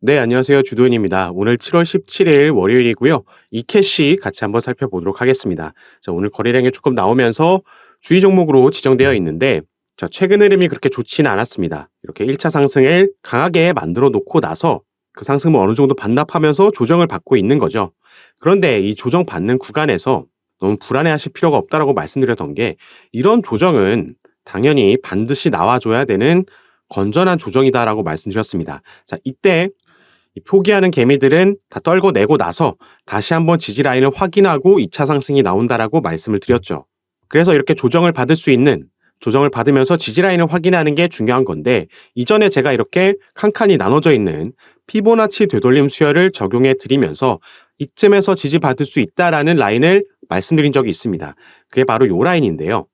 네, 안녕하세요. 주도현입니다. 오늘 7월 17일 월요일이고요. 이캐시 같이 한번 살펴보도록 하겠습니다. 자, 오늘 거래량이 조금 나오면서 주의 종목으로 지정되어 있는데 최근 흐름이 그렇게 좋지는 않았습니다. 이렇게 1차 상승을 강하게 만들어 놓고 나서 그 상승을 어느 정도 반납하면서 조정을 받고 있는 거죠. 그런데 이 조정받는 구간에서 너무 불안해하실 필요가 없다라고 말씀드렸던 게 이런 조정은 당연히 반드시 나와줘야 되는 건전한 조정이다라고 말씀드렸습니다. 자, 이때 이 포기하는 개미들은 다 떨궈내고 나서 다시 한번 지지 라인을 확인하고 2차 상승이 나온다라고 말씀을 드렸죠. 그래서 이렇게 조정을 받을 수 있는 조정을 받으면서 지지 라인을 확인하는 게 중요한 건데 이전에 제가 이렇게 칸칸이 나눠져 있는 피보나치 되돌림 수열을 적용해 드리면서 이쯤에서 지지받을 수 있다라는 라인을 말씀드린 적이 있습니다. 그게 바로 이 라인인데요.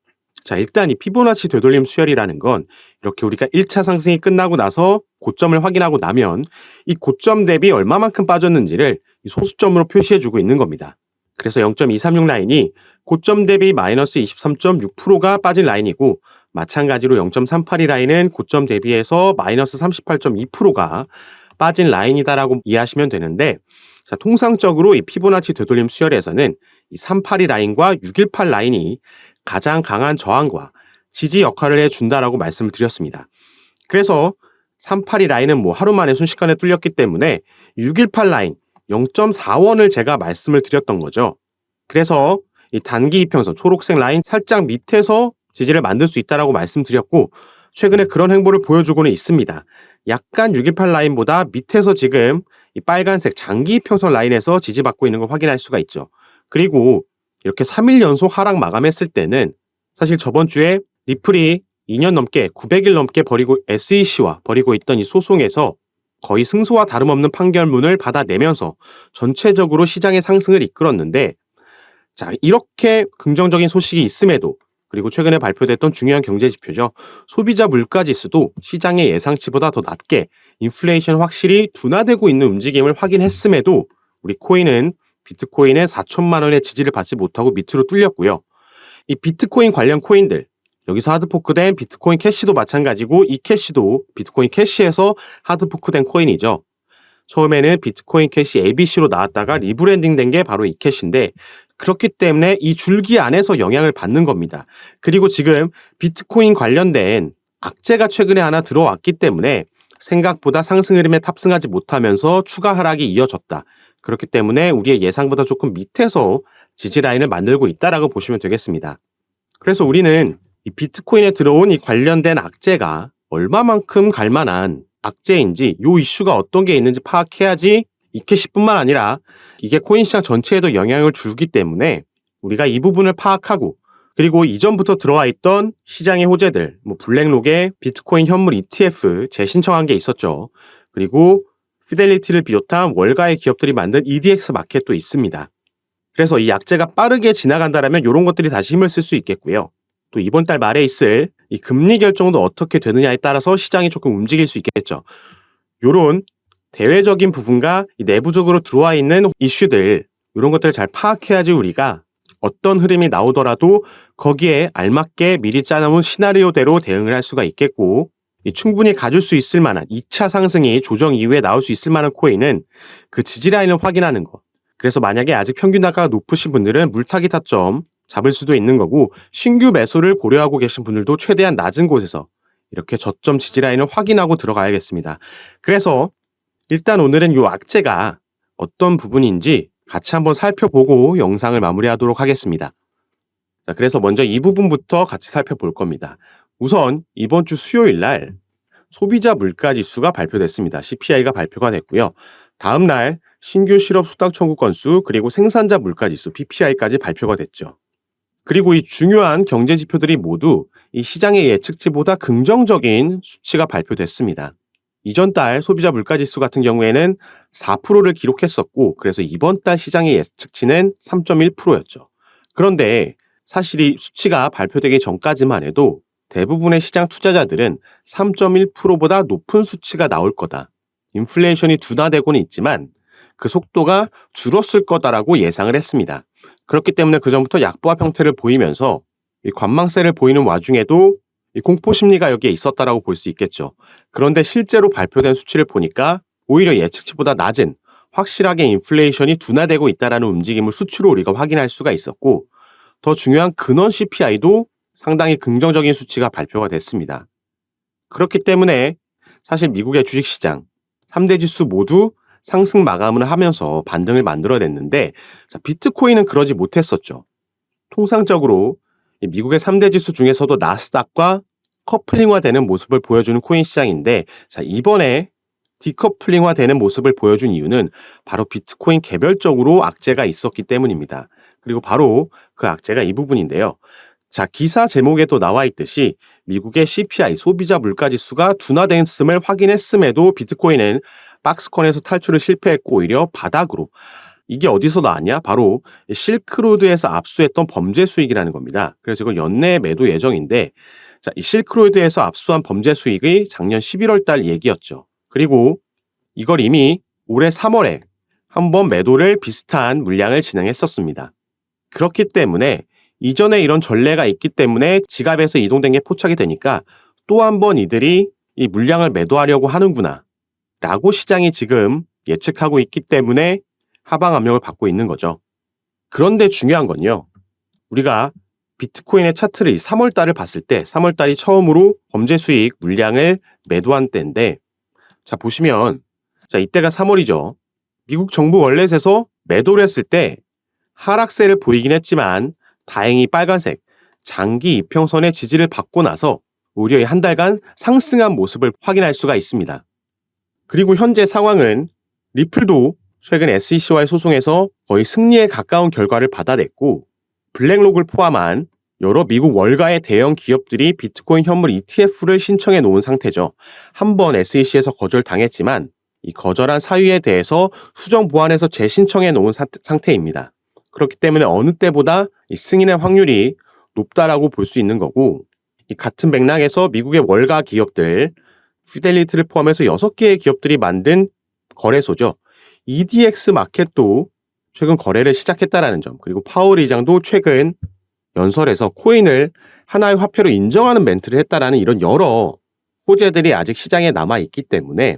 자, 일단 이 피보나치 되돌림 수열이라는 건 이렇게 우리가 1차 상승이 끝나고 나서 고점을 확인하고 나면 이 고점 대비 얼마만큼 빠졌는지를 이 소수점으로 표시해주고 있는 겁니다. 그래서 0.236 라인이 고점 대비 마이너스 23.6%가 빠진 라인이고 마찬가지로 0.382 라인은 고점 대비해서 마이너스 38.2%가 빠진 라인이다라고 이해하시면 되는데 자, 통상적으로 이 피보나치 되돌림 수열에서는 이 382 라인과 618 라인이 가장 강한 저항과 지지 역할을 해준다라고 말씀을 드렸습니다. 그래서 382 라인은 뭐 하루 만에 순식간에 뚫렸기 때문에 618 라인 0.4원을 제가 말씀을 드렸던 거죠. 그래서 이 단기 이평선 초록색 라인 살짝 밑에서 지지를 만들 수 있다라고 말씀드렸고 최근에 그런 행보를 보여주고는 있습니다. 약간 618 라인보다 밑에서 지금 이 빨간색 장기 이평선 라인에서 지지받고 있는 걸 확인할 수가 있죠. 그리고 이렇게 3일 연속 하락 마감했을 때는 사실 저번 주에 리플이 2년 넘게 900일 넘게 SEC와 벌이고 있던 이 소송에서 거의 승소와 다름없는 판결문을 받아내면서 전체적으로 시장의 상승을 이끌었는데 자, 이렇게 긍정적인 소식이 있음에도 그리고 최근에 발표됐던 중요한 경제 지표죠. 소비자 물가지수도 시장의 예상치보다 더 낮게 인플레이션 확실히 둔화되고 있는 움직임을 확인했음에도 우리 코인은 비트코인의 4천만 원의 지지를 받지 못하고 밑으로 뚫렸고요. 이 비트코인 관련 코인들 여기서 하드포크된 비트코인 캐시도 마찬가지고 이 캐시도 비트코인 캐시에서 하드포크된 코인이죠. 처음에는 비트코인 캐시 ABC로 나왔다가 리브랜딩 된 게 바로 이 캐시인데 그렇기 때문에 이 줄기 안에서 영향을 받는 겁니다. 그리고 지금 비트코인 관련된 악재가 최근에 하나 들어왔기 때문에 생각보다 상승 흐름에 탑승하지 못하면서 추가 하락이 이어졌다. 그렇기 때문에 우리의 예상보다 조금 밑에서 지지 라인을 만들고 있다라고 보시면 되겠습니다. 그래서 우리는 이 비트코인에 들어온 이 관련된 악재가 얼마만큼 갈만한 악재인지 이 이슈가 어떤 게 있는지 파악해야지 이캐시뿐만 아니라 이게 코인 시장 전체에도 영향을 주기 때문에 우리가 이 부분을 파악하고 그리고 이전부터 들어와 있던 시장의 호재들 뭐 블랙록에 비트코인 현물 ETF 재신청한 게 있었죠. 그리고 피델리티를 비롯한 월가의 기업들이 만든 EDX 마켓도 있습니다. 그래서 이 악재가 빠르게 지나간다면 이런 것들이 다시 힘을 쓸 수 있겠고요. 또 이번 달 말에 있을 이 금리 결정도 어떻게 되느냐에 따라서 시장이 조금 움직일 수 있겠죠. 이런 대외적인 부분과 이 내부적으로 들어와 있는 이슈들 이런 것들을 잘 파악해야지 우리가 어떤 흐름이 나오더라도 거기에 알맞게 미리 짜놓은 시나리오대로 대응을 할 수가 있겠고 충분히 가질 수 있을 만한 2차 상승이 조정 이후에 나올 수 있을 만한 코인은 그 지지라인을 확인하는 것. 그래서 만약에 아직 평균 단가가 높으신 분들은 물타기 타점 잡을 수도 있는 거고 신규 매수를 고려하고 계신 분들도 최대한 낮은 곳에서 이렇게 저점 지지라인을 확인하고 들어가야겠습니다. 그래서 일단 오늘은 이 악재가 어떤 부분인지 같이 한번 살펴보고 영상을 마무리하도록 하겠습니다. 자, 그래서 먼저 이 부분부터 같이 살펴볼 겁니다. 우선 이번 주 수요일 날 소비자 물가지수가 발표됐습니다. CPI가 발표가 됐고요. 다음 날 신규 실업 수당 청구 건수 그리고 생산자 물가지수 PPI까지 발표가 됐죠. 그리고 이 중요한 경제 지표들이 모두 이 시장의 예측치보다 긍정적인 수치가 발표됐습니다. 이전 달 소비자 물가지수 같은 경우에는 4%를 기록했었고 그래서 이번 달 시장의 예측치는 3.1%였죠. 그런데 사실 이 수치가 발표되기 전까지만 해도 대부분의 시장 투자자들은 3.1%보다 높은 수치가 나올 거다. 인플레이션이 둔화되고는 있지만 그 속도가 줄었을 거다라고 예상을 했습니다. 그렇기 때문에 그전부터 약보합 형태를 보이면서 이 관망세를 보이는 와중에도 이 공포 심리가 여기에 있었다라고 볼 수 있겠죠. 그런데 실제로 발표된 수치를 보니까 오히려 예측치보다 낮은 확실하게 인플레이션이 둔화되고 있다는 움직임을 수치로 우리가 확인할 수가 있었고, 더 중요한 근원 CPI도 상당히 긍정적인 수치가 발표가 됐습니다. 그렇기 때문에 사실 미국의 주식시장 3대 지수 모두 상승 마감을 하면서 반등을 만들어냈는데, 비트코인은 그러지 못했었죠. 통상적으로 미국의 3대 지수 중에서도 나스닥과 커플링화되는 모습을 보여주는 코인 시장인데, 이번에 디커플링화되는 모습을 보여준 이유는 바로 비트코인 개별적으로 악재가 있었기 때문입니다. 그리고 바로 그 악재가 이 부분인데요. 기사 제목에도 나와 있듯이 미국의 CPI 소비자 물가지수가 둔화됐음을 확인했음에도 비트코인은 박스권에서 탈출을 실패했고 오히려 바닥으로. 이게 어디서 나왔냐? 바로 실크로드에서 압수했던 범죄 수익이라는 겁니다. 그래서 이건 연내 매도 예정인데, 이 실크로드에서 압수한 범죄 수익이 작년 11월 달 얘기였죠. 그리고 이걸 이미 올해 3월에 한번 매도를 비슷한 물량을 진행했었습니다. 그렇기 때문에 이전에 이런 전례가 있기 때문에 지갑에서 이동된 게 포착이 되니까 또 한 번 이들이 이 물량을 매도하려고 하는구나 라고 시장이 지금 예측하고 있기 때문에 하방 압력을 받고 있는 거죠. 그런데 중요한 건요. 우리가 비트코인의 차트를 3월 달을 봤을 때 3월 달이 처음으로 범죄 수익 물량을 매도한 때인데, 보시면 이때가 3월이죠. 미국 정부 월렛에서 매도를 했을 때 하락세를 보이긴 했지만 다행히 빨간색 장기 이평선의 지지를 받고 나서 오히려 한 달간 상승한 모습을 확인할 수가 있습니다. 그리고 현재 상황은 리플도 최근 SEC와의 소송에서 거의 승리에 가까운 결과를 받아냈고, 블랙록을 포함한 여러 미국 월가의 대형 기업들이 비트코인 현물 ETF를 신청해 놓은 상태죠. 한번 SEC에서 거절당했지만 이 거절한 사유에 대해서 수정 보완해서 재신청해 놓은 상태입니다. 그렇기 때문에 어느 때보다 이 승인의 확률이 높다라고 볼 수 있는 거고, 이 같은 맥락에서 미국의 월가 기업들, 피델리티를 포함해서 6개의 기업들이 만든 거래소죠. EDX 마켓도 최근 거래를 시작했다라는 점, 그리고 파월 의장도 최근 연설에서 코인을 하나의 화폐로 인정하는 멘트를 했다라는 이런 여러 호재들이 아직 시장에 남아있기 때문에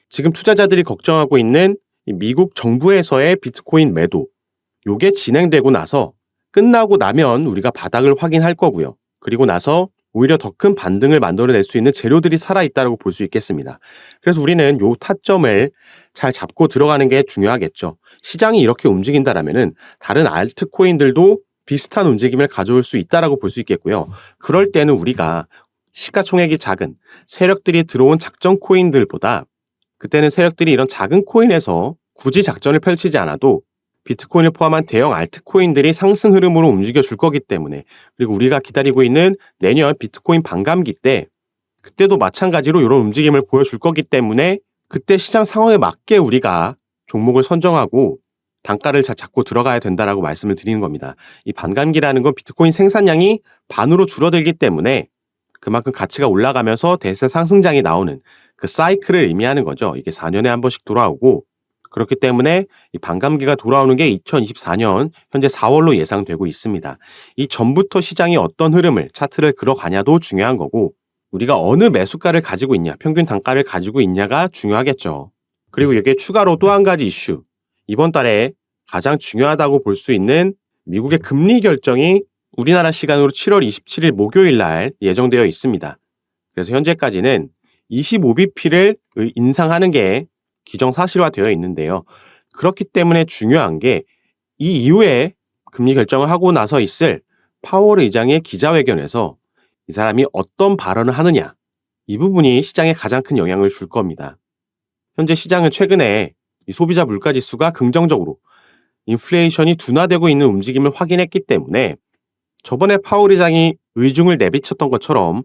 지금 투자자들이 걱정하고 있는 미국 정부에서의 비트코인 매도, 요게 진행되고 나서 끝나고 나면 우리가 바닥을 확인할 거고요. 그리고 나서 오히려 더 큰 반등을 만들어낼 수 있는 재료들이 살아있다고 볼 수 있겠습니다. 그래서 우리는 요 타점을 잘 잡고 들어가는 게 중요하겠죠. 시장이 이렇게 움직인다라면은 다른 알트코인들도 비슷한 움직임을 가져올 수 있다라고 볼 수 있겠고요. 그럴 때는 우리가 시가총액이 작은 세력들이 들어온 작전 코인들보다, 그때는 세력들이 이런 작은 코인에서 굳이 작전을 펼치지 않아도 비트코인을 포함한 대형 알트코인들이 상승 흐름으로 움직여 줄 거기 때문에, 그리고 우리가 기다리고 있는 내년 비트코인 반감기 때 그때도 마찬가지로 이런 움직임을 보여줄 거기 때문에 그때 시장 상황에 맞게 우리가 종목을 선정하고 단가를 잘 잡고 들어가야 된다라고 말씀을 드리는 겁니다. 이 반감기라는 건 비트코인 생산량이 반으로 줄어들기 때문에 그만큼 가치가 올라가면서 대세 상승장이 나오는 그 사이클을 의미하는 거죠. 이게 4년에 한 번씩 돌아오고, 그렇기 때문에 이 반감기가 돌아오는 게 2024년 현재 4월로 예상되고 있습니다. 이 전부터 시장이 어떤 흐름을 차트를 그려가냐도 중요한 거고, 우리가 어느 매수가를 가지고 있냐, 평균 단가를 가지고 있냐가 중요하겠죠. 그리고 여기에 추가로 또 한 가지 이슈, 이번 달에 가장 중요하다고 볼 수 있는 미국의 금리 결정이 우리나라 시간으로 7월 27일 목요일 날 예정되어 있습니다. 그래서 현재까지는 25bp를 인상하는 게 기정사실화되어 있는데요. 그렇기 때문에 중요한 게 이 이후에 금리 결정을 하고 나서 있을 파월 의장의 기자회견에서 이 사람이 어떤 발언을 하느냐, 이 부분이 시장에 가장 큰 영향을 줄 겁니다. 현재 시장은 최근에 이 소비자 물가지수가 긍정적으로 인플레이션이 둔화되고 있는 움직임을 확인했기 때문에 저번에 파월 의장이 의중을 내비쳤던 것처럼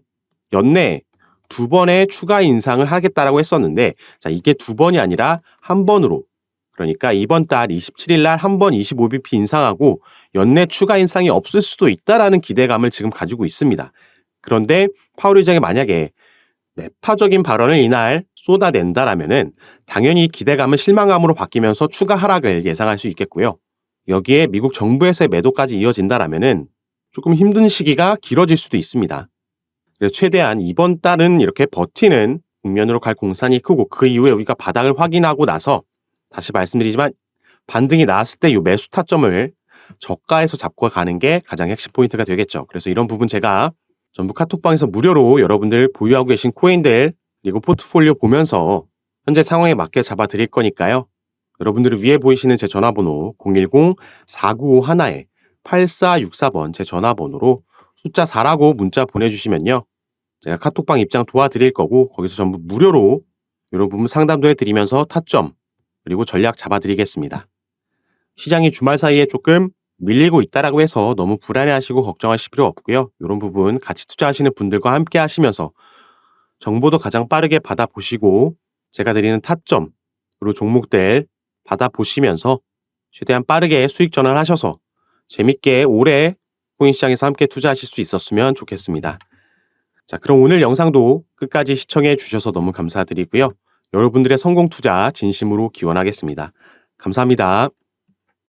연내 2번의 추가 인상을 하겠다라고 했었는데, 이게 2번이 아니라 한 번으로, 그러니까 이번 달 27일 날 한 번 25bp 인상하고 연내 추가 인상이 없을 수도 있다라는 기대감을 지금 가지고 있습니다. 그런데 파월 의장이 만약에 매파적인 발언을 이날 쏟아낸다라면은 당연히 기대감은 실망감으로 바뀌면서 추가 하락을 예상할 수 있겠고요. 여기에 미국 정부에서의 매도까지 이어진다라면은 조금 힘든 시기가 길어질 수도 있습니다. 그래서 최대한 이번 달은 이렇게 버티는 국면으로 갈 공산이 크고 그 이후에 우리가 바닥을 확인하고 나서 다시 말씀드리지만 반등이 나왔을 때 이 매수 타점을 저가에서 잡고 가는 게 가장 핵심 포인트가 되겠죠. 그래서 이런 부분 제가 전부 카톡방에서 무료로 여러분들 보유하고 계신 코인들 그리고 포트폴리오 보면서 현재 상황에 맞게 잡아 드릴 거니까요. 여러분들이 위에 보이시는 제 전화번호 010-4951-8464번 제 전화번호로 숫자 4라고 문자 보내주시면요. 제가 카톡방 입장 도와드릴 거고 거기서 전부 무료로 이런 부분 상담도 해드리면서 타점 그리고 전략 잡아드리겠습니다. 시장이 주말 사이에 조금 밀리고 있다라고 해서 너무 불안해하시고 걱정하실 필요 없고요. 이런 부분 같이 투자하시는 분들과 함께 하시면서 정보도 가장 빠르게 받아보시고 제가 드리는 타점 그리고 종목들 받아보시면서 최대한 빠르게 수익 전환하셔서 재밌게 오래 코인 시장에서 함께 투자하실 수 있었으면 좋겠습니다. 자, 그럼 오늘 영상도 끝까지 시청해 주셔서 너무 감사드리고요. 여러분들의 성공 투자 진심으로 기원하겠습니다. 감사합니다.